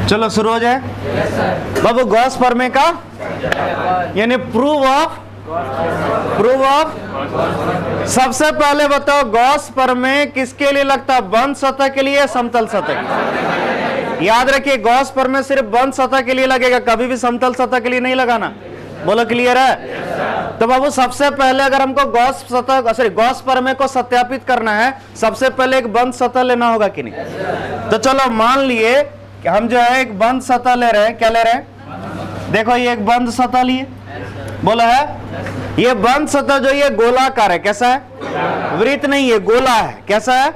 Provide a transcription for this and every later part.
चलो शुरू हो जाए। बाबू गॉस प्रमेय का यानी प्रूव ऑफ सबसे पहले बताओ गॉस प्रमेय किसके लिए लगता है? बंद सतह के लिए, समतल सतह? याद रखिए गॉस प्रमेय सिर्फ बंद सतह के लिए लगेगा, कभी भी समतल सतह के लिए नहीं लगाना। बोलो क्लियर है? तो बाबू सबसे पहले अगर हमको गॉस प्रमेय को सत्यापित करना है, सबसे पहले एक बंद सतह लेना होगा कि नहीं? तो चलो मान लिए कि हम जो है एक बंद सतह ले रहे हैं। क्या ले रहे हैं? देखो ये एक बंद सतह लिए, बोला है ये बंद सतह जो ये गोलाकार है, कैसा है? वृत्त नहीं, ये गोला है। कैसा है?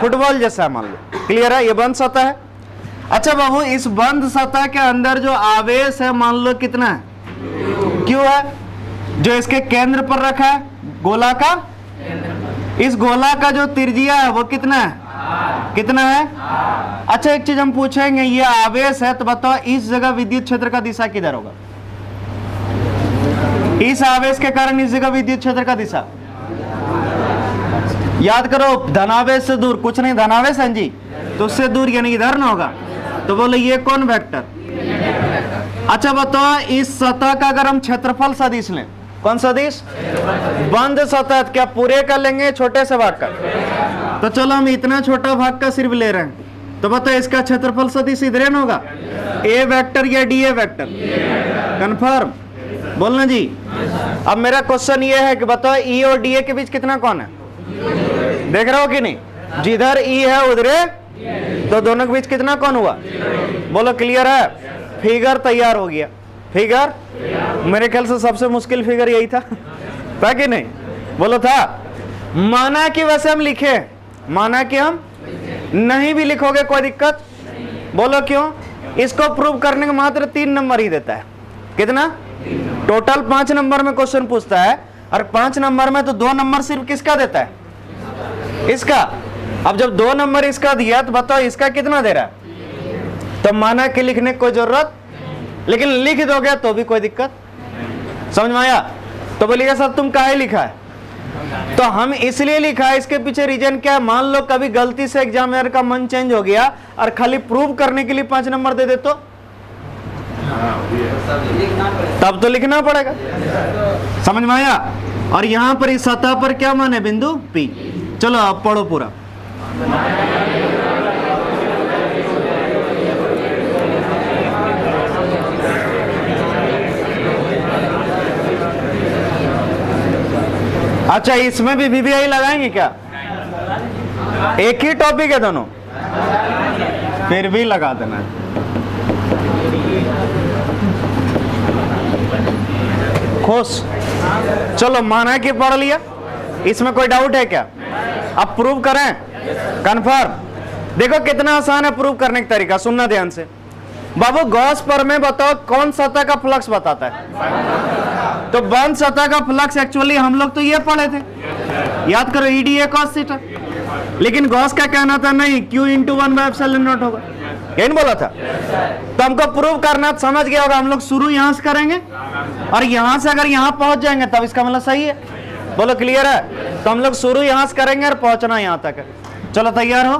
फुटबॉल जैसा मान लो। क्लियर है? ये बंद सतह है। अच्छा बाबू इस बंद सतह के अंदर जो आवेश है मान लो कितना है? क्यों है? जो इसके केंद्र पर रखा है गोला का, इस गोला का जो त्रिज्या है वो कितना है? कितना है? अच्छा एक चीज हम पूछेंगे, ये आवेश है तो बताओ इस जगह विद्युत क्षेत्र का दिशा किधर होगा? इस आवेश के कारण इस जगह विद्युत क्षेत्र का दिशा याद करो, धनावेश से दूर, कुछ नहीं धनावेश है जी, तो उससे दूर यानी इधर ना होगा। तो बोलो ये कौन वेक्टर? अच्छा बताओ इस सतह का अगर हम क्षेत्रफल सदिश लें, कौन सदिश? बंद सतह, क्या पूरे का लेंगे छोटे से भाग का? तो चलो हम इतना छोटा भाग का सिर्फ ले रहे हैं, तो बताओ इसका क्षेत्रफल सदिश इधर न होगा? ए वेक्टर या डी ए वेक्टर? कंफर्म? बोलना जी। अब मेरा क्वेश्चन ये है कि बताओ ई और डी ए के बीच कितना कौन है? देख रहे हो कि नहीं? जिधर ई है उधर तो दोनों के बीच कितना कौन हुआ? बोलो क्लियर है? फिगर तैयार हो गया। फिगर मेरे ख्याल से सबसे मुश्किल फिगर यही था कि नहीं? बोलो था? माना कि वैसे हम लिखे, माना कि हम नहीं भी लिखोगे कोई दिक्कत? बोलो क्यों? इसको प्रूव करने के मात्र 3 नंबर ही देता है। कितना? टोटल 5 नंबर में क्वेश्चन पूछता है, और 5 नंबर में तो 2 नंबर सिर्फ किसका देता है? इसका। अब जब 2 नंबर इसका दिया तो बताओ इसका कितना दे रहा है? तो माना कि लिखने की कोई जरूरत, लेकिन लिख दोगे तो भी कोई दिक्कत। समझ में आया? तो बोलिएगा सर तुम काहे लिखा है? तो हम इसलिए लिखा है, इसके पीछे रीजन क्या है? मान लो कभी गलती से एग्जामिनर का मन चेंज हो गया और खाली प्रूव करने के लिए 5 नंबर दे दे तो तब तो लिखना पड़ेगा। समझ में आया? और यहां पर इस सतह पर क्या मान है? बिंदु P। चलो आप पढ़ो पूरा। अच्छा इसमें भी VBI लगाएंगे क्या? एक ही टॉपिक है दोनों, फिर भी लगा देना। खुश? चलो माना कि पढ़ लिया, इसमें कोई डाउट है क्या? अब प्रूव करें? कंफर्म? देखो कितना आसान है प्रूव करने का तरीका, सुनना ध्यान से। बाबू गॉस प्रमेय बताओ कौन सतह का फ्लक्स बताता है? तो बंद सतह का फ्लक्स एक्चुअली हम लोग तो ये पढ़े थे, याद करो, EDA cos थीटा। लेकिन गॉस का कहना था नहीं, Q × 1/ε0 होगा, यही नहीं बोला था? तो हमको प्रूव करना, समझ गया होगा, हम लोग शुरू यहां से करेंगे और यहां से अगर यहां पहुंच जाएंगे तब इसका मतलब सही है। बोलो क्लियर है? तो हम लोग शुरू यहां से करेंगे और पहुंचना यहां तक है। चलो तैयार हो?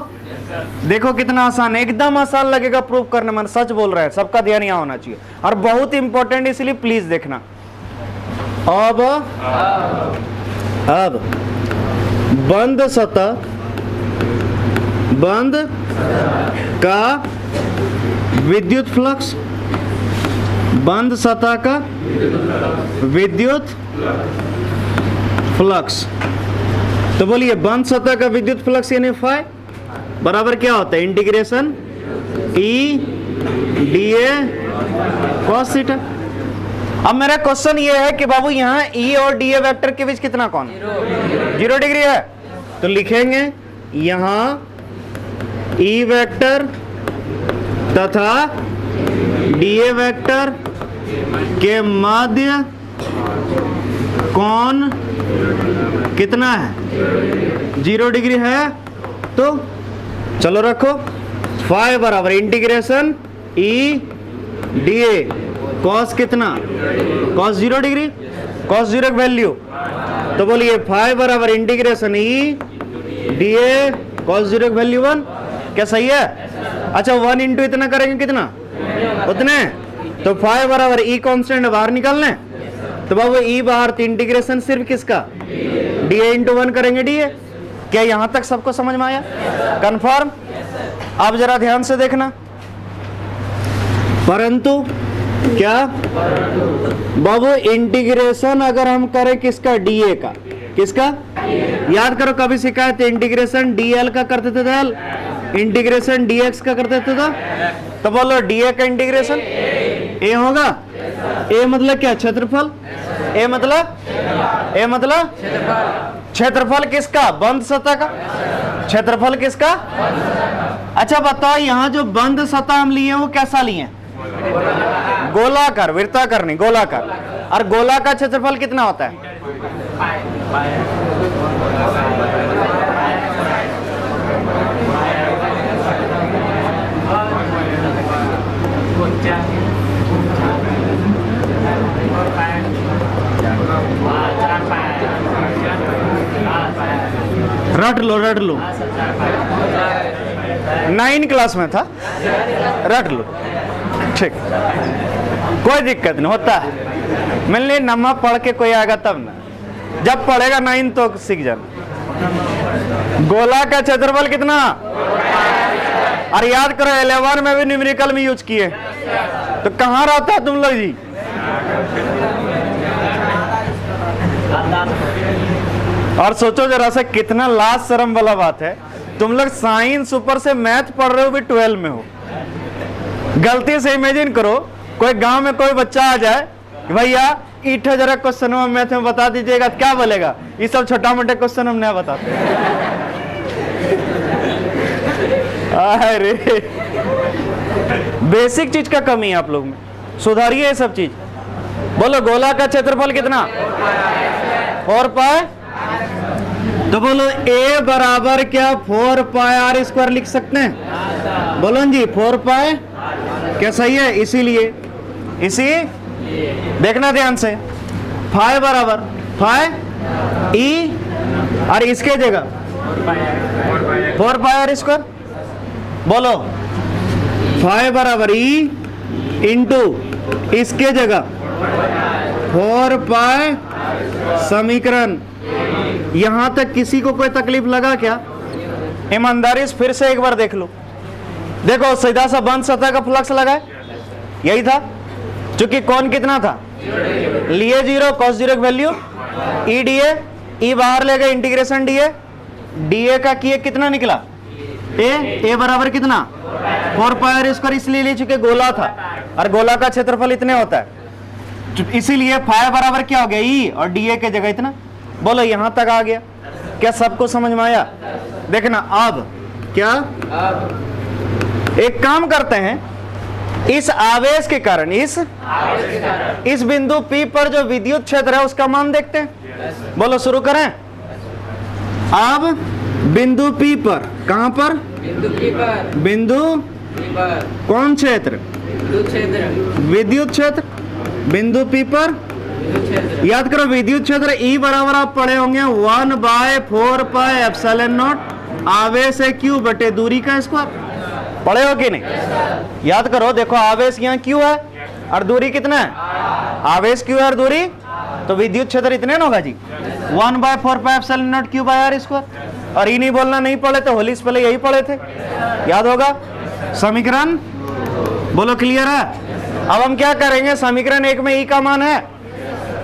देखो कितना आसान, एकदम आसान लगेगा प्रूव करने में, सच बोल रहे हैं, सबका ध्यान यहां होना चाहिए और बहुत इंपॉर्टेंट, इसलिए प्लीज देखना। अब बंद सतह, बंद का विद्युत फ्लक्स, बंद सतह का विद्युत फ्लक्स। तो बोलिए बंद सतह का विद्युत फ्लक्स यानी फाई बराबर क्या होता है? Integration E dA cos theta. अब मेरा क्वेश्चन ये है कि बाबू यहाँ E और dA वेक्टर के बीच कितना कौन? 0 डिग्री है। तो लिखेंगे यहाँ E वेक्टर तथा dA वेक्टर के मध्य कोण कितना है? 0 डिग्री है। तो चलो रखो, फाई बराबर इंटीग्रेशन E dA cos कितना? cos 0 डिग्री, cos 0 की वैल्यू। तो बोलिए फाई बराबर इंटीग्रेशन E dA cos 0 की वैल्यू 1। क्या सही है? अच्छा 1 इंटू इतना करेंगे कितना? उतने। तो फाइव बराबर ई कांस्टेंट बाहर निकालने, तो बाबू ई बाहर तो इंटीग्रेशन सिर्फ किसका, डी ए इंटू 1 करेंगे डी ए। क्या यहां तक सबको समझ में आया? कंफर्म? अब जरा ध्यान से देखना, परंतु क्या बाबू इंटीग्रेशन अगर हम करें किसका, डीए का, किसका याद करो, कभी शिकायत इंटीग्रेशन डीएल का करते थे एल, इंटीग्रेशन डीएक्स का करते थे तो बोलो डीए का इंटीग्रेशन ए होगा। ए मतलब क्या, क्षेत्रफल। ए मतलब क्षेत्रफल किसका, बंद सतह का। क्षेत्रफल किसका? अच्छा बताओ, यहां जो बंद सतह हम लिए वो कैसा लिए, गोलाकार, वृत्ताकार नहीं, गोलाकार। और गोला का क्षेत्रफल कितना होता है? रट लो 9 क्लास में था, रट लो, ठीक, कोई दिक्कत नहीं होता है। मैंने नमक पढ़ के कोई आएगा तब ना, जब पढ़ेगा 9 तो सीख जाना। गोला का क्षेत्रफल कितना, और याद करो 11 में भी न्यूमेरिकल में यूज किए, तो कहां रहता है तुम लोग जी? और सोचो जरा सा, कितना लाज शर्म वाला बात है, तुम लोग साइंस ऊपर से मैथ पढ़ रहे हो, भी 12 में हो। गलती से इमेजिन करो कोई गांव में कोई बच्चा आ जाए, भैया ईट जरा क्वेश्चन मैथ में बता दीजिएगा, क्या बोलेगा? ये सब छोटा मोटे क्वेश्चन हम नहीं बताते। अरे बेसिक चीज का कमी है आप लोग में, सुधारिए ये सब चीज। बोलो गोला का क्षेत्रफल कितना, 4 पाई। तो बोलो a बराबर क्या, 4 पाई आर स्क्वायर लिख सकते हैं? बोलो जी 4 पाई क्या सही है? इसीलिए इसी देखना ध्यान से, फाइ बराबर फाइ ई, और इसके जगह 4 पाई आर स्क्वायर। बोलो फाइ बराबर ई इंटू इसके जगह 4 पाई समीकरण। यहां तक किसी को कोई तकलीफ लगा क्या? ईमानदारी से फिर से एक बार देख लो। देखो सीधा सा बंद सतह का फ्लक्स लगा है, यही था, चूंकि कौन कितना था, लिए 0, cos 0 की वैल्यू ई डी ए बाहर ले गए, इंटीग्रेशन डीए का किए कितना निकला, ए बराबर कितना, 4 पाई आर स्क्वायर। इसलिए ले चुके गोला था, और गोला का क्षेत्रफल इतने होता है, इसीलिए फाइ बराबर क्या हो गया, ई, और डीए के जगह इतना। बोलो यहां तक आ गया, क्या सबको समझ में आया? देखना अब क्या, एक काम करते हैं, इस आवेश के कारण इस बिंदु P पर जो विद्युत क्षेत्र है उसका मान देखते हैं। बोलो शुरू करें। अब बिंदु P पर, कहां पर, बिंदु कौन क्षेत्र, विद्युत क्षेत्र, बिंदु P पर। याद करो विद्युत क्षेत्र E बराबर आप पढ़े होंगे 1/4 पाई एप्सिलॉन नॉट आवेश है Q बटे दूरी का स्क्वायर, पढ़े हो कि नहीं? याद करो, देखो आवेश यहाँ Q है और दूरी कितना है, आवेश Q है और दूरी, तो विद्युत क्षेत्र इतने ना होगा जी, 1/4 pi epsilon naught Q by r square. और ई नहीं बोलना, नहीं पढ़े थे होली से पहले यही पढ़े थे, याद होगा। समीकरण बोलो क्लियर है। अब हम क्या करेंगे, समीकरण 1 में ई का मान है,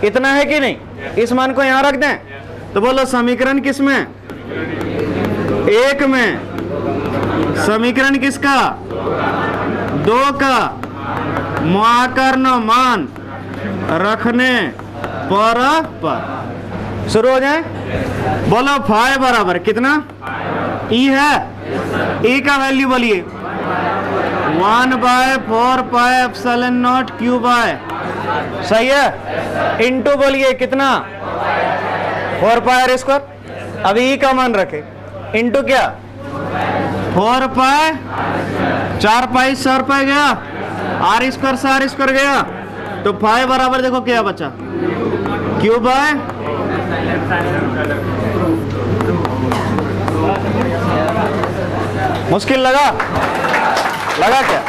इतना है कि नहीं, इस मान को यहां रख दें। तो बोलो समीकरण किस में, 1 में, समीकरण किसका, 2 का माकर्ण मान रखने पर शुरू हो जाए। बोलो फाइ बराबर कितना, ई है, ई का वैल्यू बोलिए 1/4 pi epsilon naught Q by, सही है, इंटू बोलिए कितना, 4 पाई आर स्क्वायर। अभी ई का मान रखे, इंटू क्या, 4 पाई, 4 पाई 4 पाई गया, आर स्क्वायर से आर स्क्वायर गया, तो फाइ बराबर देखो क्या बचा, Q बाय, मुश्किल लगा क्या?